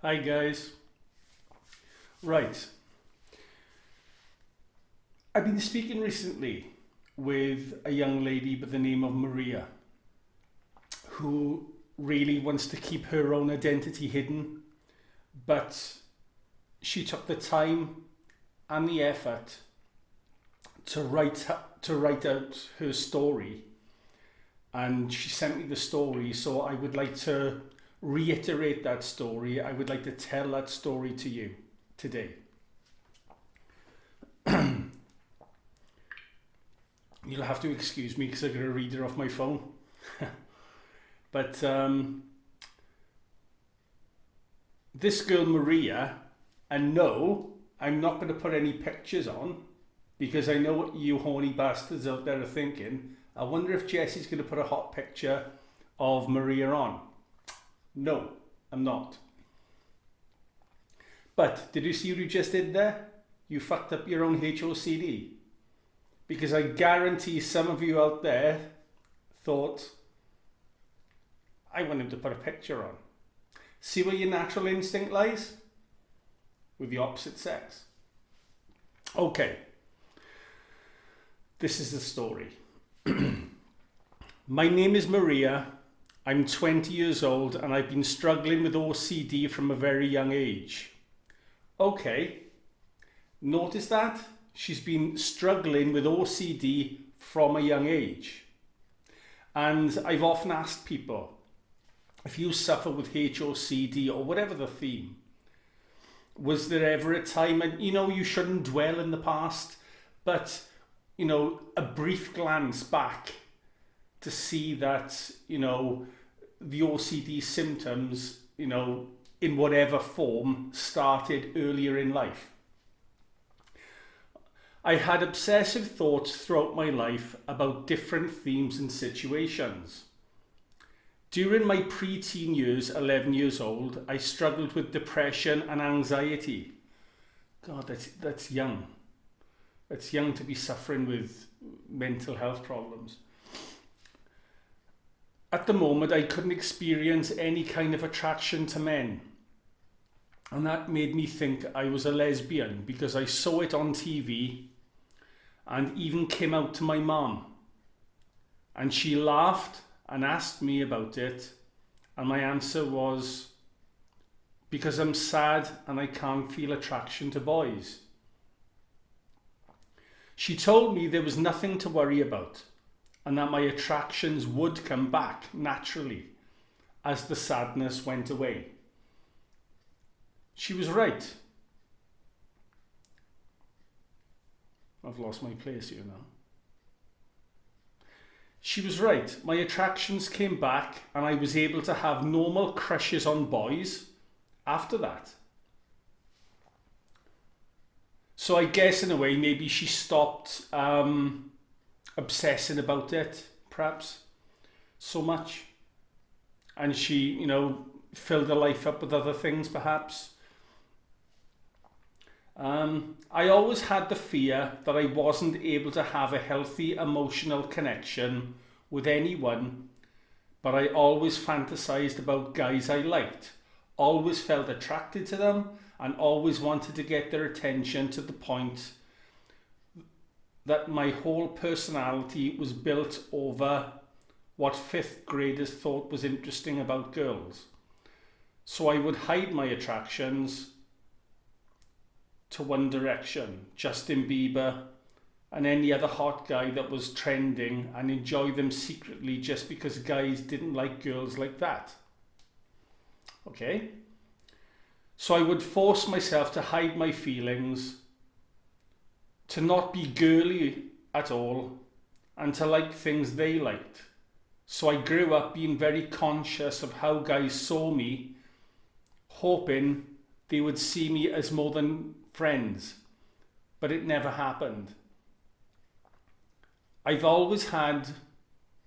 Hi guys. Right. I've been speaking recently with a young lady by the name of Maria, who really wants to keep her own identity hidden, but she took the time and the effort to write out her story, and she sent me the story, so I would like to reiterate that story. I would like to tell that story to you today. You'll have to excuse me because I've got a reader off my phone. But this girl Maria, and no, I'm not going to put any pictures on, because I know what you horny bastards out there are thinking. I wonder if Jesse's going to put a hot picture of Maria on. No, I'm not. But did you see what you just did there? You fucked up your own HOCD. Because I guarantee some of you out there thought, I want him to put a picture on. See where your natural instinct lies? With the opposite sex. Okay. This is the story. My name is Maria. I'm 20 years old and I've been struggling with OCD from a very young age. Okay. Notice that? She's been struggling with OCD from a young age. And I've often asked people, if you suffer with HOCD or whatever the theme, was there ever a time, and you shouldn't dwell in the past, but a brief glance back to see that, the OCD symptoms, in whatever form, started earlier in life. I had obsessive thoughts throughout my life about different themes and situations. During my pre-teen years, 11 years old, I struggled with depression and anxiety. God, that's young. It's young to be suffering with mental health problems. At the moment, I couldn't experience any kind of attraction to men. And that made me think I was a lesbian because I saw it on TV and even came out to my mum. And she laughed and asked me about it. And my answer was, because I'm sad and I can't feel attraction to boys. She told me there was nothing to worry about and that my attractions would come back naturally as the sadness went away. She was right. I've lost my place here now. She was right. My attractions came back and I was able to have normal crushes on boys after that. So I guess in a way, maybe she stopped obsessing about it, perhaps, so much. And she, filled her life up with other things, perhaps. I always had the fear that I wasn't able to have a healthy emotional connection with anyone, but I always fantasized about guys I liked, always felt attracted to them, and always wanted to get their attention to the point that my whole personality was built over what fifth graders thought was interesting about girls. So I would hide my attractions to One Direction, Justin Bieber, and any other hot guy that was trending and enjoy them secretly just because guys didn't like girls like that. Okay? So I would force myself to hide my feelings, to not be girly at all, and to like things they liked. So I grew up being very conscious of how guys saw me, hoping they would see me as more than friends, but it never happened. I've always had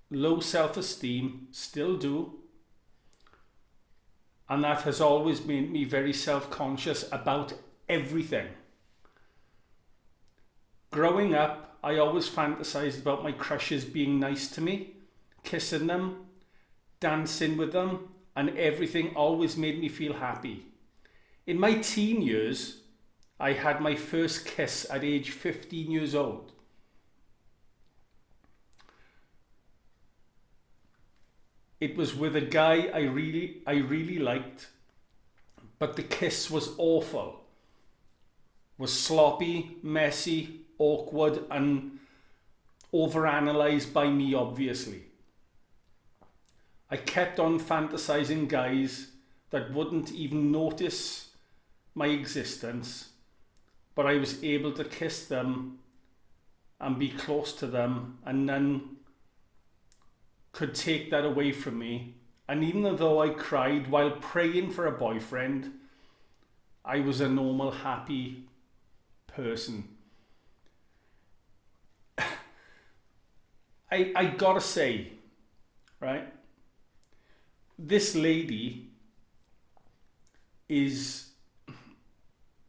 low self-esteem, still do, and that has always made me very self-conscious about everything. Growing up, I always fantasized about my crushes being nice to me, kissing them, dancing with them, and everything always made me feel happy. In my teen years, I had my first kiss at age 15 years old. It was with a guy I really liked, but the kiss was awful. Was sloppy, messy, awkward, and overanalyzed by me, obviously. I kept on fantasizing guys that wouldn't even notice my existence, but I was able to kiss them and be close to them, and none could take that away from me. And even though I cried while praying for a boyfriend, I was a normal, happy person. I gotta say, right, this lady is,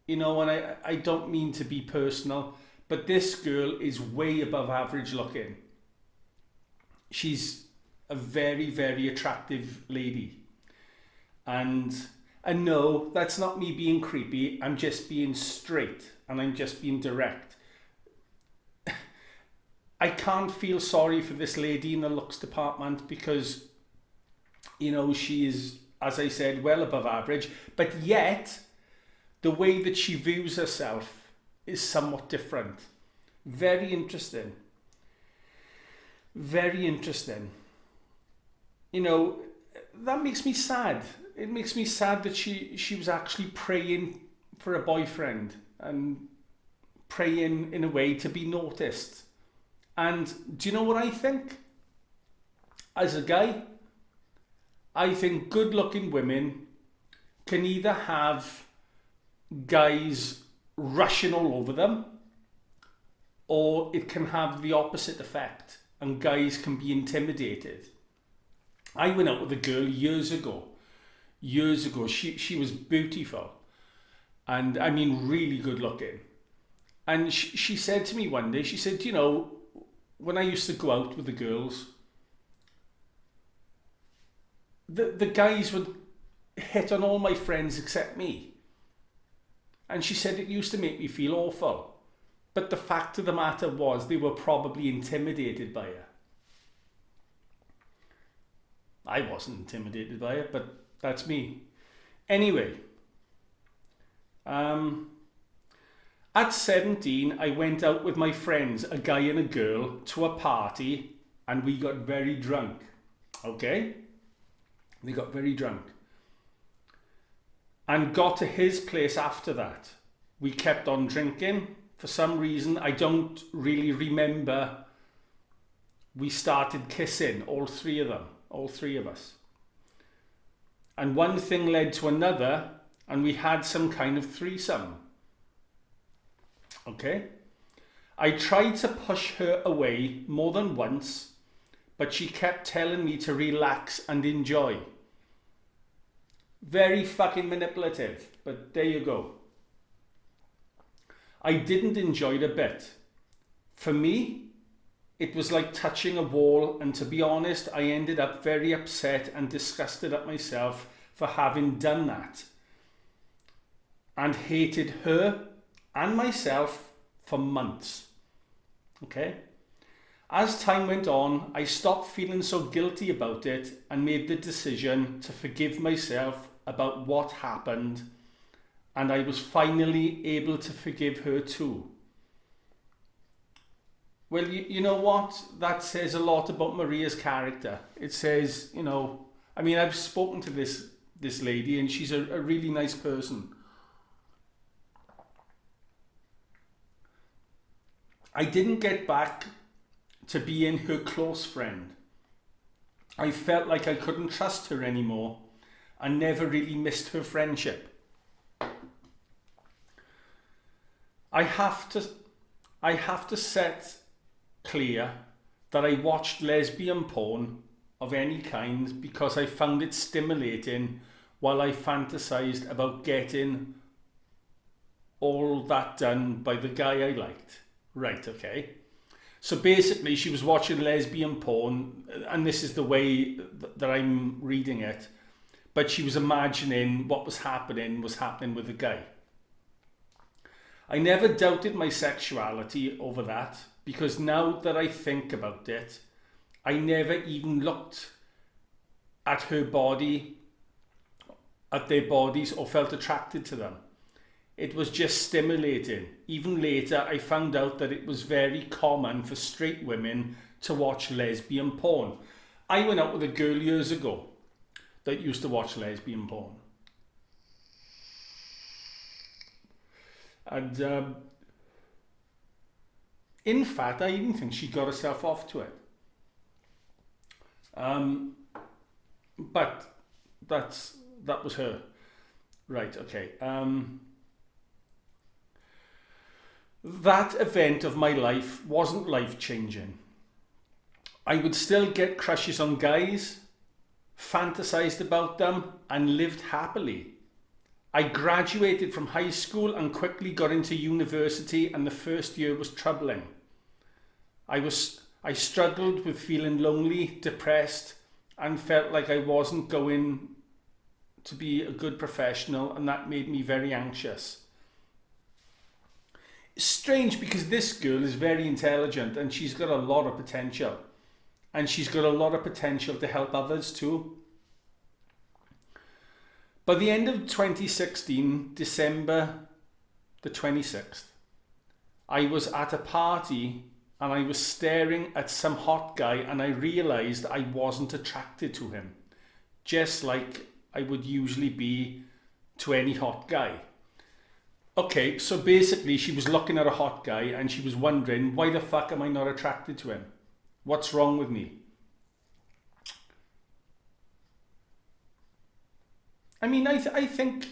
you know, and I don't mean to be personal, but this girl is way above average looking. She's a very, very attractive lady. And no, that's not me being creepy. I'm just being straight and I'm just being direct. I can't feel sorry for this lady in the looks department because, you know, she is, as I said, well above average, but yet the way that she views herself is somewhat different. Very interesting. Very interesting. You know, that makes me sad. It makes me sad that she was actually praying for a boyfriend and praying in a way to be noticed. And do you know what I think? As a guy, I think good-looking women can either have guys rushing all over them, or it can have the opposite effect and guys can be intimidated. I went out with a girl years ago. She was beautiful, and I mean really good looking. And she said to me one day, she said, you know, when I used to go out with the girls, the guys would hit on all my friends except me. And she said it used to make me feel awful. But the fact of the matter was they were probably intimidated by her. I wasn't intimidated by it, but that's me. Anyway, at 17, I went out with my friends, a guy and a girl, to a party, and we got very drunk. Okay? We got very drunk. And got to his place after that. We kept on drinking. For some reason, I don't really remember, we started kissing, all three of us. And one thing led to another, and we had some kind of threesome. Okay? I tried to push her away more than once, but she kept telling me to relax and enjoy. Very fucking manipulative, but there you go. I didn't enjoy it a bit. For me, it was like touching a wall, and to be honest, I ended up very upset and disgusted at myself for having done that, and hated her and myself for months. Okay? As time went on, I stopped feeling so guilty about it and made the decision to forgive myself about what happened, and I was finally able to forgive her too. Well, you know what? That says a lot about Maria's character. It says, you know, I mean, I've spoken to this lady, and she's a really nice person. I didn't get back to being her close friend. I felt like I couldn't trust her anymore and never really missed her friendship. I have to set clear that I watched lesbian porn of any kind because I found it stimulating while I fantasized about getting all that done by the guy I liked. Right, okay. So basically she was watching lesbian porn, and this is the way that I'm reading it, but she was imagining what was happening with the guy. I never doubted my sexuality over that, because now that I think about it, I never even looked at her body, at their bodies, or felt attracted to them. It was just stimulating. Even later, I found out that it was very common for straight women to watch lesbian porn. I went out with a girl years ago that used to watch lesbian porn. And in fact, I even think she got herself off to it. But that was her. Right, okay. That event of my life wasn't life-changing. I would still get crushes on guys, fantasized about them, and lived happily. I graduated from high school and quickly got into university, and the first year was troubling. I struggled with feeling lonely, depressed, and felt like I wasn't going to be a good professional, and that made me very anxious. It's strange because this girl is very intelligent and she's got a lot of potential. And she's got a lot of potential to help others too. By the end of 2016, December the 26th, I was at a party and I was staring at some hot guy, and I realized I wasn't attracted to him, just like I would usually be to any hot guy. Okay, so basically she was looking at a hot guy and she was wondering, why the fuck am I not attracted to him? What's wrong with me? I mean, I think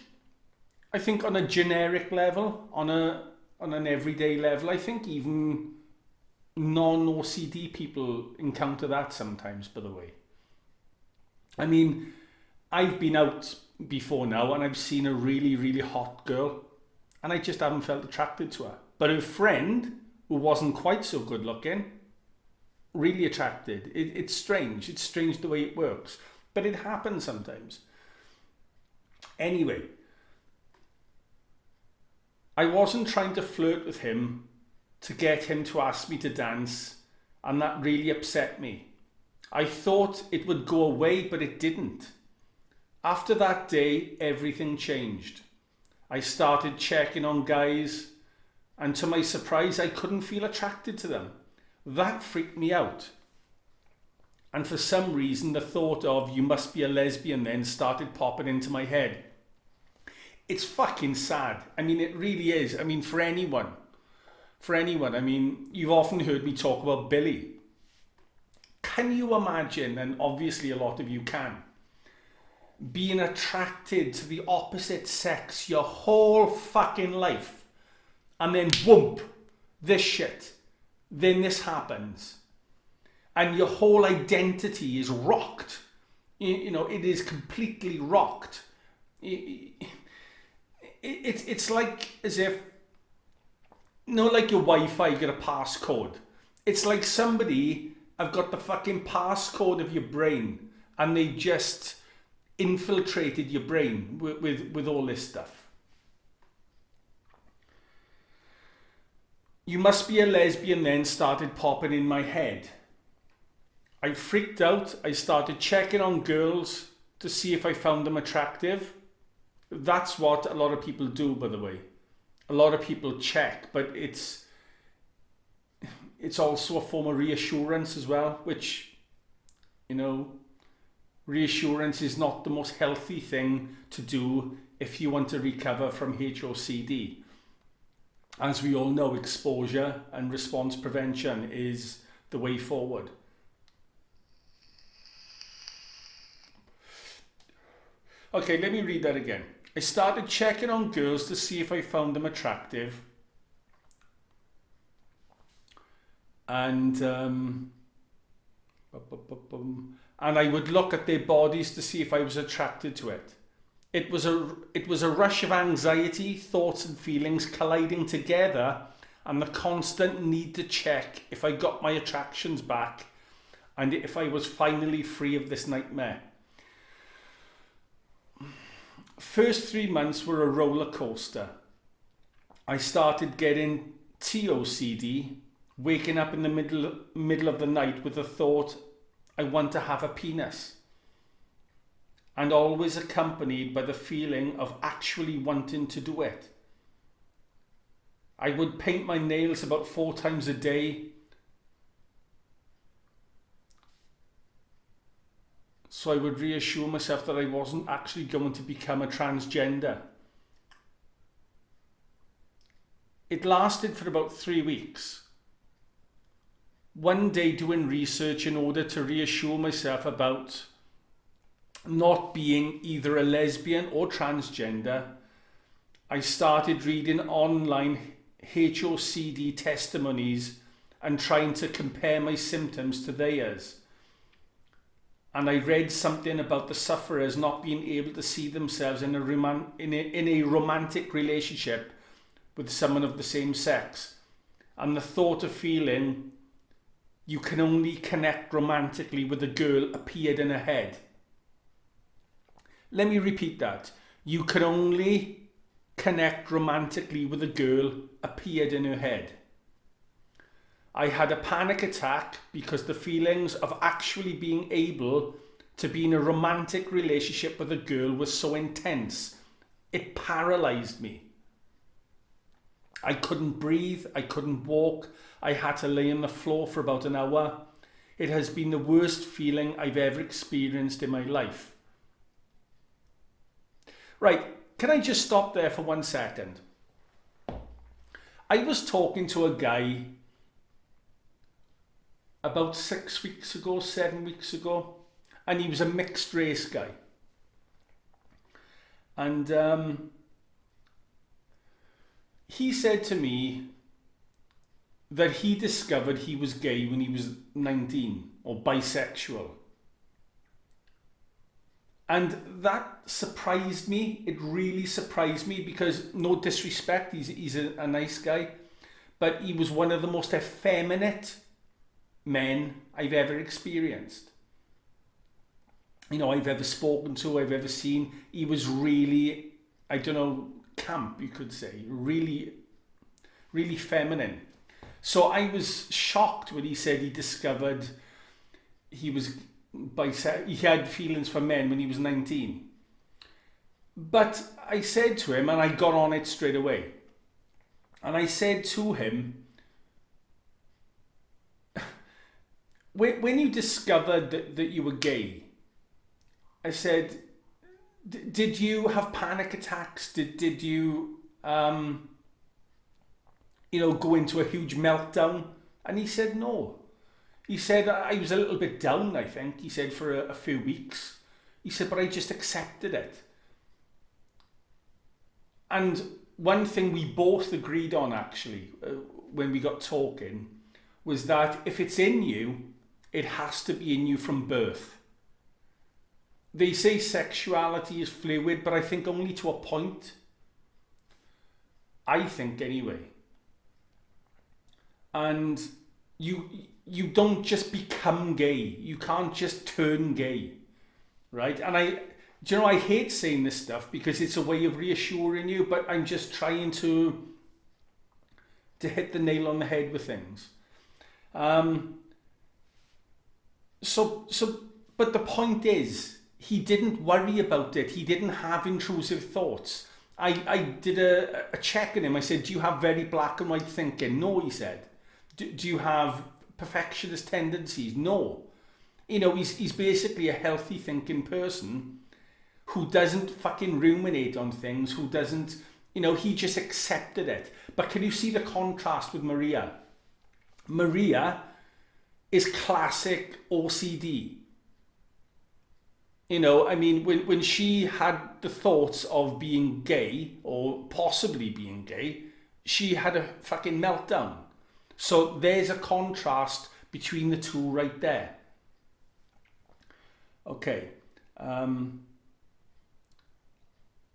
on a generic level, on an everyday level, I think even non-OCD people encounter that sometimes, by the way. I mean, I've been out before now and I've seen a really, really hot girl, and I just haven't felt attracted to her. But her friend, who wasn't quite so good looking, really attracted. It's strange. It's strange the way it works. But it happens sometimes. Anyway, I wasn't trying to flirt with him to get him to ask me to dance, and that really upset me. I thought it would go away, but it didn't. After that day, everything changed. I started checking on guys, and to my surprise, I couldn't feel attracted to them. That freaked me out. And for some reason, the thought of "you must be a lesbian" then started popping into my head. It's fucking sad. I mean, it really is. I mean, for anyone. I mean, you've often heard me talk about Billy. Can you imagine, and obviously a lot of you can, being attracted to the opposite sex your whole fucking life, and then whoop, this shit, then this happens, and your whole identity is rocked. You know, it is completely rocked. It's like as if, you know, like your Wi-Fi got a passcode. It's like somebody have got the fucking passcode of your brain, and they just infiltrated your brain with all this stuff. "You must be a lesbian" then started popping in my head. I freaked out. I started checking on girls to see if I found them attractive. That's what a lot of people do, by the way. A lot of people check, but it's also a form of reassurance as well, which, you know, reassurance is not the most healthy thing to do if you want to recover from HOCD. As we all know, exposure and response prevention is the way forward. Okay, let me read that again. I started checking on girls to see if I found them attractive. And I would look at their bodies to see if I was attracted to it. It was a rush of anxiety, thoughts and feelings colliding together, and the constant need to check if I got my attractions back and if I was finally free of this nightmare. First 3 months were a roller coaster. I started getting TOCD, waking up in the middle of the night with the thought, I want to have a penis. And always accompanied by the feeling of actually wanting to do it. I would paint my nails about 4 times a day. So I would reassure myself that I wasn't actually going to become a transgender. It lasted for about 3 weeks. One day doing research in order to reassure myself about not being either a lesbian or transgender, I started reading online HOCD testimonies and trying to compare my symptoms to theirs. And I read something about the sufferers not being able to see themselves in a romantic relationship with someone of the same sex. And the thought of feeling you can only connect romantically with a girl appeared in her head. Let me repeat that. You can only connect romantically with a girl appeared in her head. I had a panic attack because the feelings of actually being able to be in a romantic relationship with a girl was so intense. It paralyzed me. I couldn't breathe, I couldn't walk, I had to lay on the floor for about an hour. It has been the worst feeling I've ever experienced in my life. Right, can I just stop there for 1 second? I was talking to a guy about 6 weeks ago, 7 weeks ago, and he was a mixed race guy. And he said to me that he discovered he was gay when he was 19, or bisexual. And that surprised me. It really surprised me because, no disrespect, he's a nice guy, but he was one of the most effeminate men I've ever experienced. You know, I've ever spoken to, I've ever seen. He was really, I don't know, camp, you could say, really, really feminine. So I was shocked when he said he discovered he was he had feelings for men when he was 19. But I said to him, and I got on it straight away, and I said to him, when you discovered that you were gay, I said, did you have panic attacks? Did you go into a huge meltdown? And he said no. He said, I was a little bit down, I think. He said, for a few weeks. He said, but I just accepted it. And one thing we both agreed on, actually, when we got talking, was that if it's in you, it has to be in you from birth. They say sexuality is fluid, but I think only to a point. I think, anyway. And you don't just become gay. You can't just turn gay, right? And I hate saying this stuff because it's a way of reassuring you, but I'm just trying to hit the nail on the head with things. But the point is, he didn't worry about it. He didn't have intrusive thoughts. I did a check on him. I said, do you have very black and white thinking? No, he said. Do you have perfectionist tendencies? No. You know, he's basically a healthy thinking person who doesn't fucking ruminate on things, who doesn't, you know, he just accepted it. But can you see the contrast with Maria? Maria is classic OCD. You know, I mean, when she had the thoughts of being gay or possibly being gay, she had a fucking meltdown. So there's a contrast between the two right there. Okay.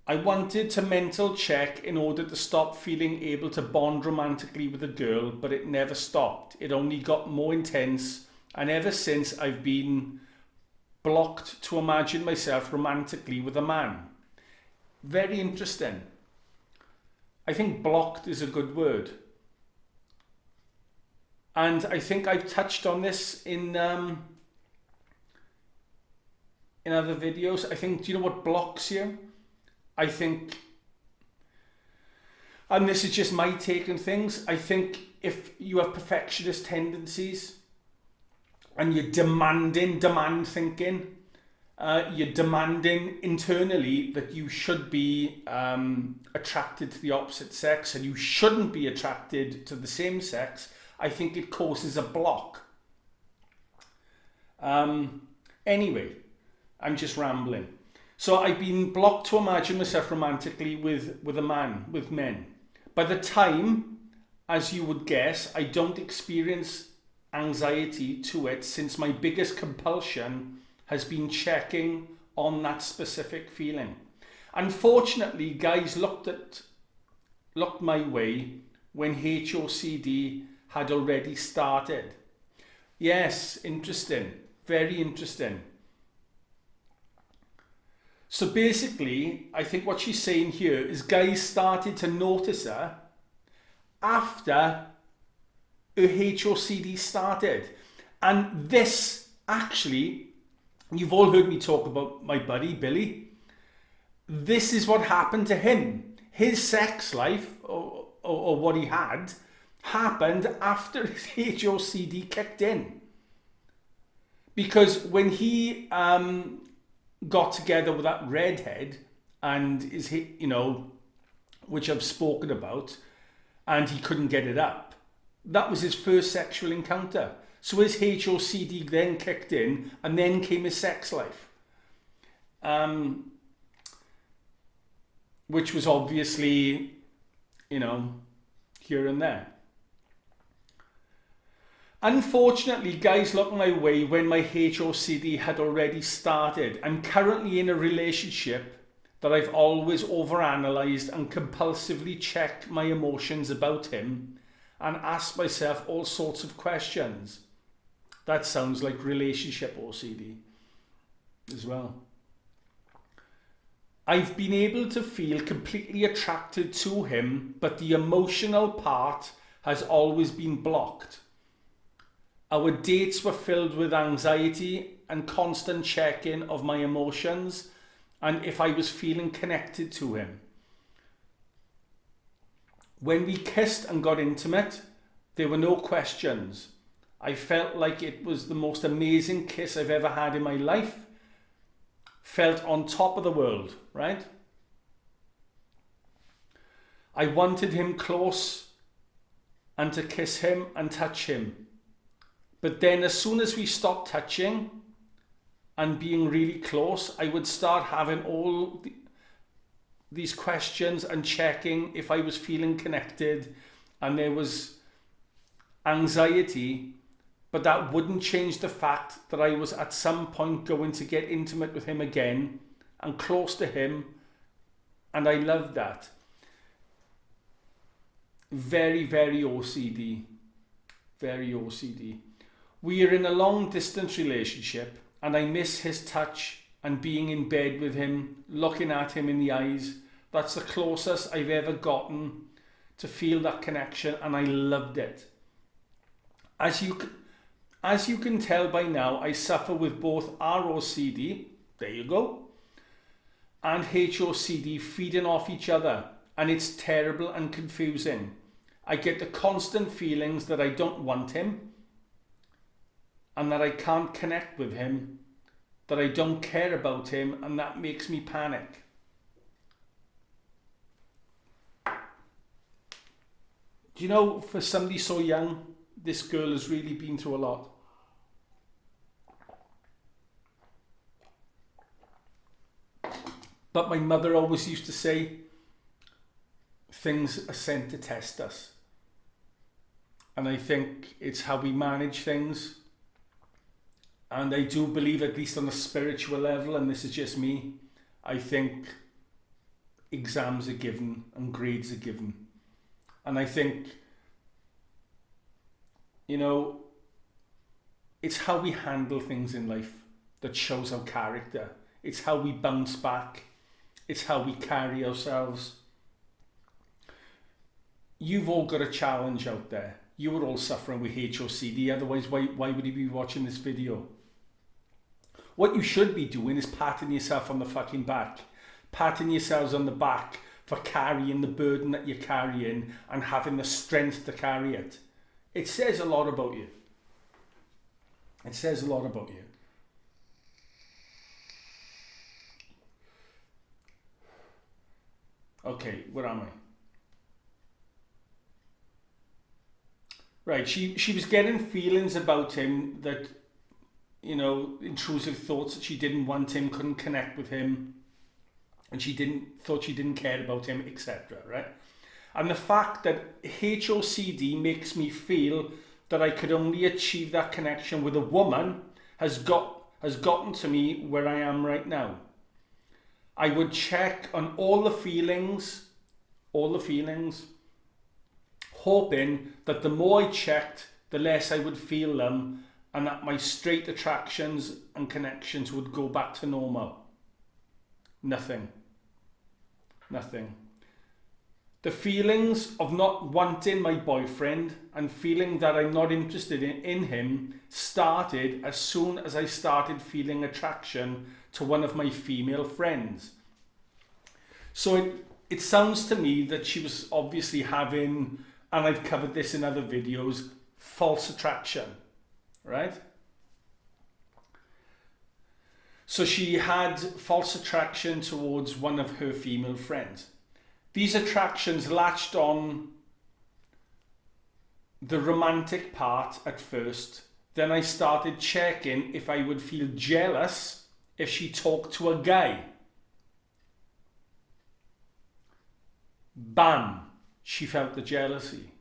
I wanted to mental check in order to stop feeling able to bond romantically with a girl, but it never stopped. It only got more intense, and ever since I've been blocked to imagine myself romantically with a man. Very interesting. I think blocked is a good word. And I think I've touched on this in other videos. I think, do you know what blocks you? I think, and this is just my take on things, I think if you have perfectionist tendencies and you're demand thinking, you're demanding internally that you should be attracted to the opposite sex and you shouldn't be attracted to the same sex, I think it causes a block. Anyway, I'm just rambling. So I've been blocked to imagine myself romantically with men. By the time, as you would guess, I don't experience anxiety to it, since my biggest compulsion has been checking on that specific feeling. Unfortunately, guys looked my way when HOCD had already started. Yes, interesting, very interesting. So basically, I think what she's saying here is guys started to notice her after her HOCD started. And this, actually, you've all heard me talk about my buddy, Billy. This is what happened to him. His sex life, or what he had, happened after his HOCD kicked in. Because when he got together with that redhead and which I've spoken about, and he couldn't get it up, that was his first sexual encounter. So his HOCD then kicked in, and then came his sex life, which was obviously, here and there. Unfortunately, guys looked my way when my HOCD had already started. I'm currently in a relationship that I've always overanalyzed and compulsively checked my emotions about him and asked myself all sorts of questions. That sounds like relationship OCD as well. I've been able to feel completely attracted to him, but the emotional part has always been blocked. Our dates were filled with anxiety and constant checking of my emotions and if I was feeling connected to him. When we kissed and got intimate, there were no questions. I felt like it was the most amazing kiss I've ever had in my life. Felt on top of the world, right? I wanted him close and to kiss him and touch him. But then as soon as we stopped touching and being really close, I would start having all these questions and checking if I was feeling connected, and there was anxiety, but that wouldn't change the fact that I was at some point going to get intimate with him again and close to him, and I loved that. Very, very OCD. Very OCD. We are in a long distance relationship and I miss his touch and being in bed with him, looking at him in the eyes. That's the closest I've ever gotten to feel that connection, and I loved it. As you can tell by now, I suffer with both ROCD, there you go, and HOCD feeding off each other, and it's terrible and confusing. I get the constant feelings that I don't want him and that I can't connect with him, that I don't care about him, and that makes me panic. Do you know, for somebody so young, this girl has really been through a lot. But my mother always used to say, things are sent to test us. And I think it's how we manage things. And I do believe, at least on a spiritual level, and this is just me, I think exams are given and grades are given. And I think, you know, it's how we handle things in life that shows our character. It's how we bounce back. It's how we carry ourselves. You've all got a challenge out there. You are all suffering with HOCD, otherwise why would you be watching this video? What you should be doing is patting yourself on the fucking back. Patting yourselves on the back for carrying the burden that you're carrying and having the strength to carry it. It says a lot about you. It says a lot about you. Okay, where am I? Right, she was getting feelings about him that, you know, intrusive thoughts that she didn't want him, couldn't connect with him, and thought she didn't care about him, etc. Right? And the fact that HOCD makes me feel that I could only achieve that connection with a woman has gotten to me where I am right now. I would check on all the feelings, hoping that the more I checked, the less I would feel them, and that my straight attractions and connections would go back to normal. Nothing. The feelings of not wanting my boyfriend and feeling that I'm not interested in him started as soon as I started feeling attraction to one of my female friends. So it sounds to me that she was obviously having, and I've covered this in other videos, false attraction, right? So she had false attraction towards one of her female friends. These attractions latched on the romantic part at first. Then I started checking if I would feel jealous if she talked to a guy. Bam, she felt the jealousy.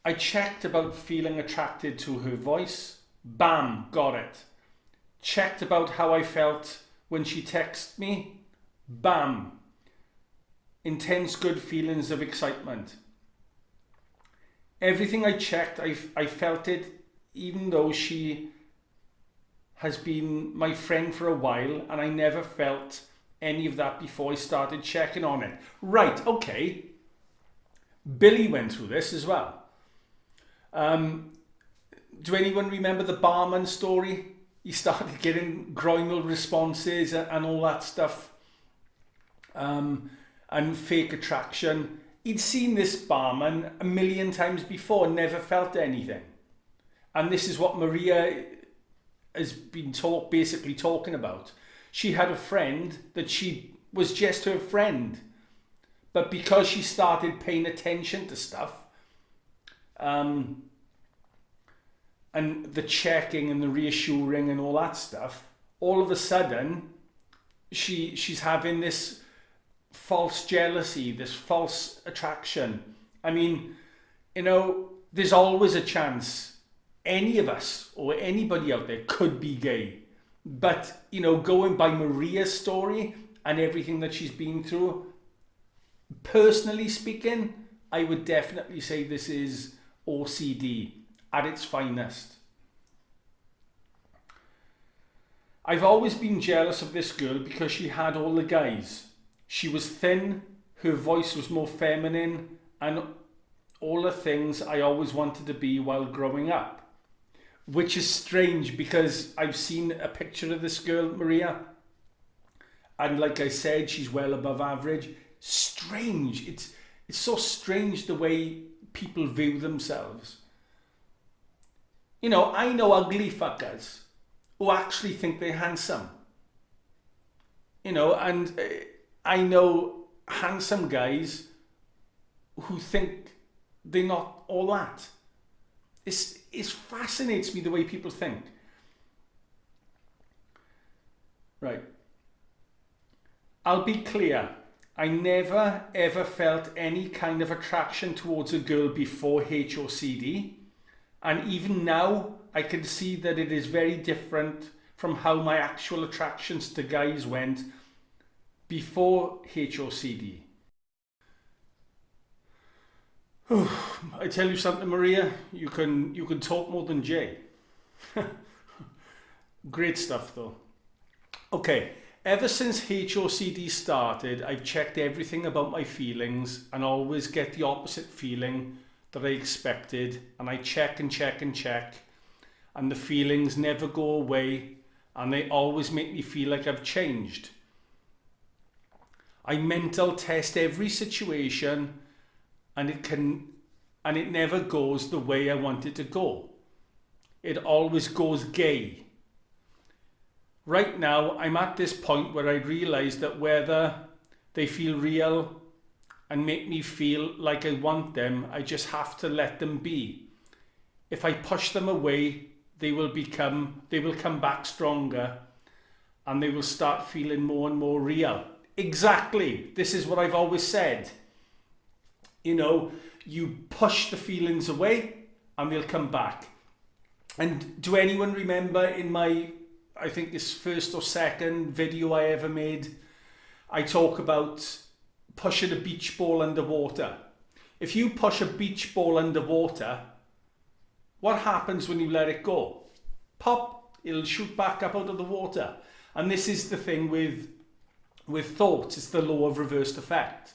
I checked about feeling attracted to her voice. Bam, got it. Checked about how I felt when she texted me. Bam, intense good feelings of excitement. Everything I checked, I felt it, even though she has been my friend for a while, and I never felt any of that before I started checking on it. Right, okay. Billy went through this as well. Do anyone remember the barman story? He started getting groinal responses and all that stuff, and fake attraction. He'd seen this barman a million times before, never felt anything. And this is what Maria has been basically talking about. She had a friend that she was just her friend, but because she started paying attention to stuff, and the checking and the reassuring and all that stuff, all of a sudden she's having this false jealousy, this false attraction. I mean, you know, there's always a chance any of us or anybody out there could be gay. But, you know, going by Maria's story and everything that she's been through, personally speaking, I would definitely say this is OCD at its finest. I've always been jealous of this girl because she had all the guys. She was thin, her voice was more feminine, and all the things I always wanted to be while growing up. Which is strange because I've seen a picture of this girl, Maria, And like I said, she's well above average. Strange. It's so strange the way people view themselves. You know, I know ugly fuckers who actually think they're handsome. You know, and I know handsome guys who think they're not all that. It fascinates me the way people think. Right. I'll be clear. I never ever felt any kind of attraction towards a girl before HOCD. And even now, I can see that it is very different from how my actual attractions to guys went before HOCD. I tell you something, Maria, you can talk more than Jay. Great stuff though. Okay, ever since HOCD started, I've checked everything about my feelings and always get the opposite feeling that I expected, and I check and check and check, and the feelings never go away, and they always make me feel like I've changed. I mental test every situation, and it never goes the way I want it to go. It always goes gay. Right now, I'm at this point where I realize that whether they feel real and make me feel like I want them, I just have to let them be. If I push them away, they will come back stronger, and they will start feeling more and more real. Exactly. This is what I've always said. You know, you push the feelings away and they'll come back. And do anyone remember in my, I think this first or second video I ever made, I talk about pushing a beach ball underwater. If you push a beach ball underwater, what happens when you let it go? Pop, it'll shoot back up out of the water. And this is the thing with thoughts, it's the law of reversed effect.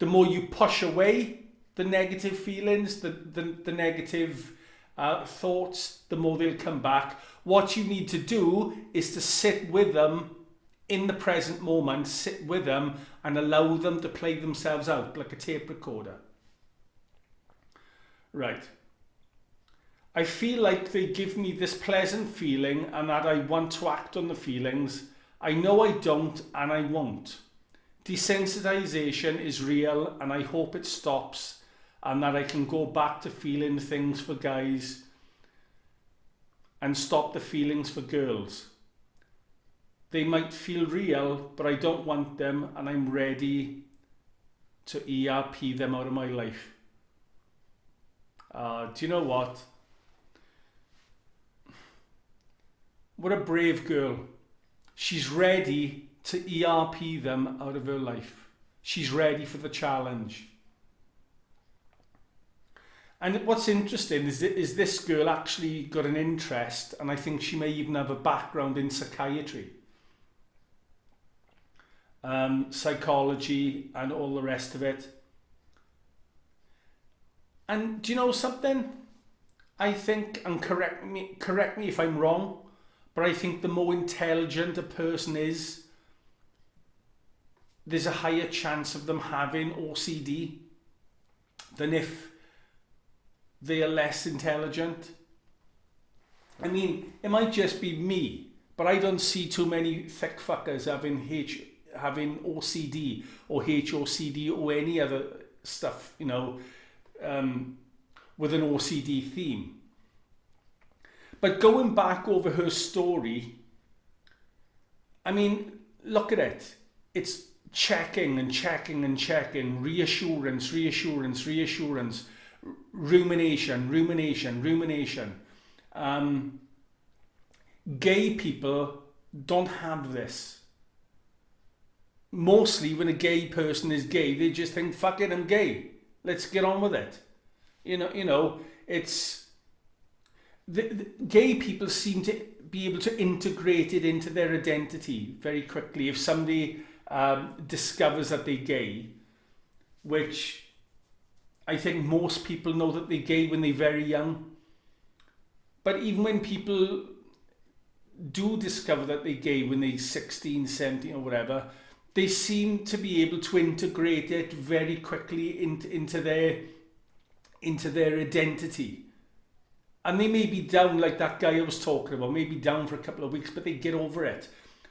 The more you push away the negative feelings, the negative thoughts, the more they'll come back. What you need to do is to sit with them in the present moment, sit with them and allow them to play themselves out like a tape recorder. Right. I feel like they give me this pleasant feeling and that I want to act on the feelings. I know I don't and I won't. Desensitization is real and I hope it stops and that I can go back to feeling things for guys and stop the feelings for girls. They might feel real, but I don't want them and I'm ready to ERP them out of my life. Do you know what? What a brave girl. She's ready to ERP them out of her life. She's ready for the challenge. And what's interesting is this girl actually got an interest, and I think she may even have a background in psychiatry, psychology and all the rest of it. And do you know something? I think, and correct me if I'm wrong, but I think the more intelligent a person is, there's a higher chance of them having OCD than if they are less intelligent. I mean, it might just be me, but I don't see too many thick fuckers having OCD or HOCD or any other stuff, you know, with an OCD theme. But going back over her story, I mean, look at it. It's checking and checking and checking, reassurance, reassurance, reassurance, rumination, rumination, rumination. Gay people don't have this. Mostly when a gay person is gay, they just think, fuck it, I'm gay. Let's get on with it. You know, it's... The gay people seem to be able to integrate it into their identity very quickly. If somebody discovers that they're gay, which I think most people know that they're gay when they're very young. But even when people do discover that they're gay when they're 16, 17 or whatever, they seem to be able to integrate it very quickly into their identity. And they may be down, like that guy I was talking about, maybe down for a couple of weeks, but they get over it.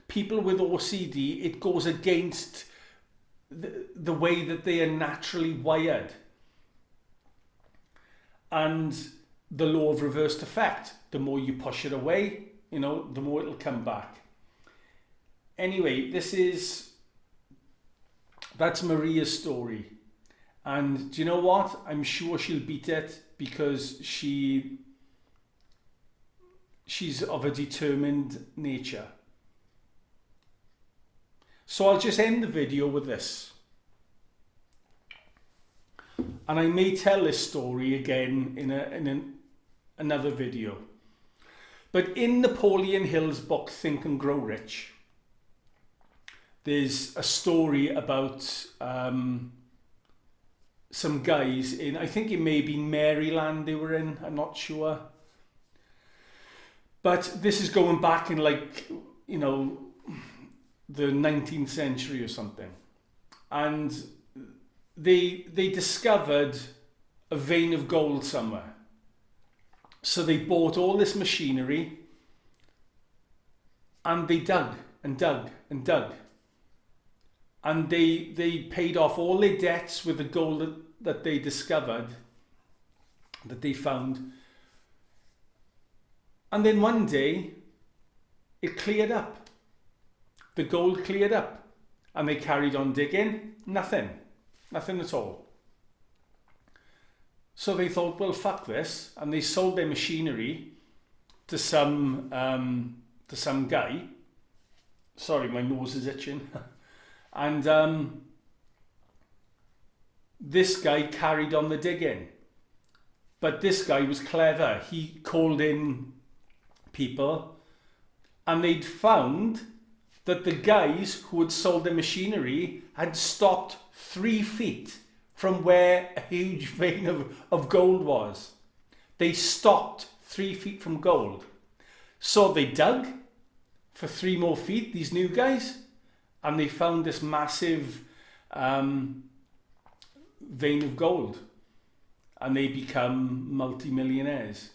People with OCD, it goes against the way that they are naturally wired. And the law of reversed effect, the more you push it away, you know, the more it'll come back. Anyway, that's Maria's story. And do you know what? I'm sure she'll beat it, because she's of a determined nature. So I'll just end the video with this. And I may tell this story again in another video. But in Napoleon Hill's book, Think and Grow Rich, there's a story about some guys in, I think it may be Maryland they were in, I'm not sure. But this is going back in, like, you know, the 19th century or something. And they discovered a vein of gold somewhere. So they bought all this machinery and they dug and dug and dug. And they paid off all their debts with the gold that they discovered, that they found. And then one day, it cleared up. The gold cleared up. And they carried on digging. Nothing. Nothing at all. So they thought, well, fuck this. And they sold their machinery to some guy. Sorry, my nose is itching. And this guy carried on the digging. But this guy was clever. He called in people, and they'd found that the guys who had sold the machinery had stopped 3 feet from where a huge vein of gold was. They stopped 3 feet from gold. So they dug for 3 more feet, these new guys, and they found this massive vein of gold, and they become multi-millionaires.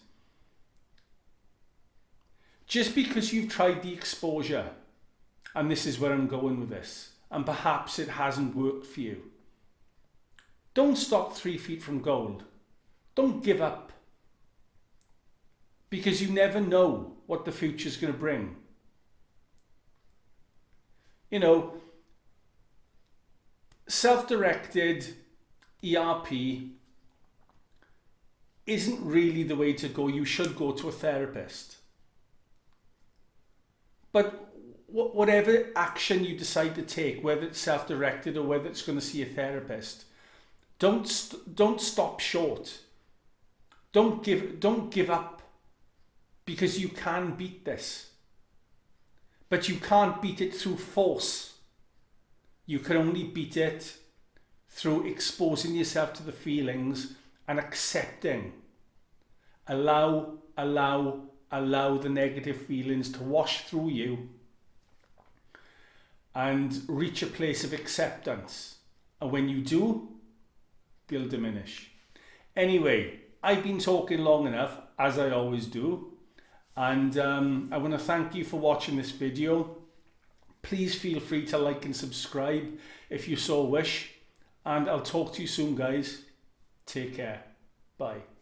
Just because you've tried the exposure, and this is where I'm going with this, and perhaps it hasn't worked for you, don't stop 3 feet from gold. Don't give up, because you never know what the future's going to bring. You know, self-directed ERP isn't really the way to go. You should go to a therapist. But whatever action you decide to take, whether it's self-directed or whether it's going to see a therapist, don't stop short. Don't give up, because you can beat this. But you can't beat it through force. You can only beat it through exposing yourself to the feelings and accepting. Allow the negative feelings to wash through you and reach a place of acceptance. And when you do, they'll diminish. Anyway, I've been talking long enough, as I always do. And I want to thank you for watching this video. Please feel free to like and subscribe if you so wish. And I'll talk to you soon, guys. Take care. Bye.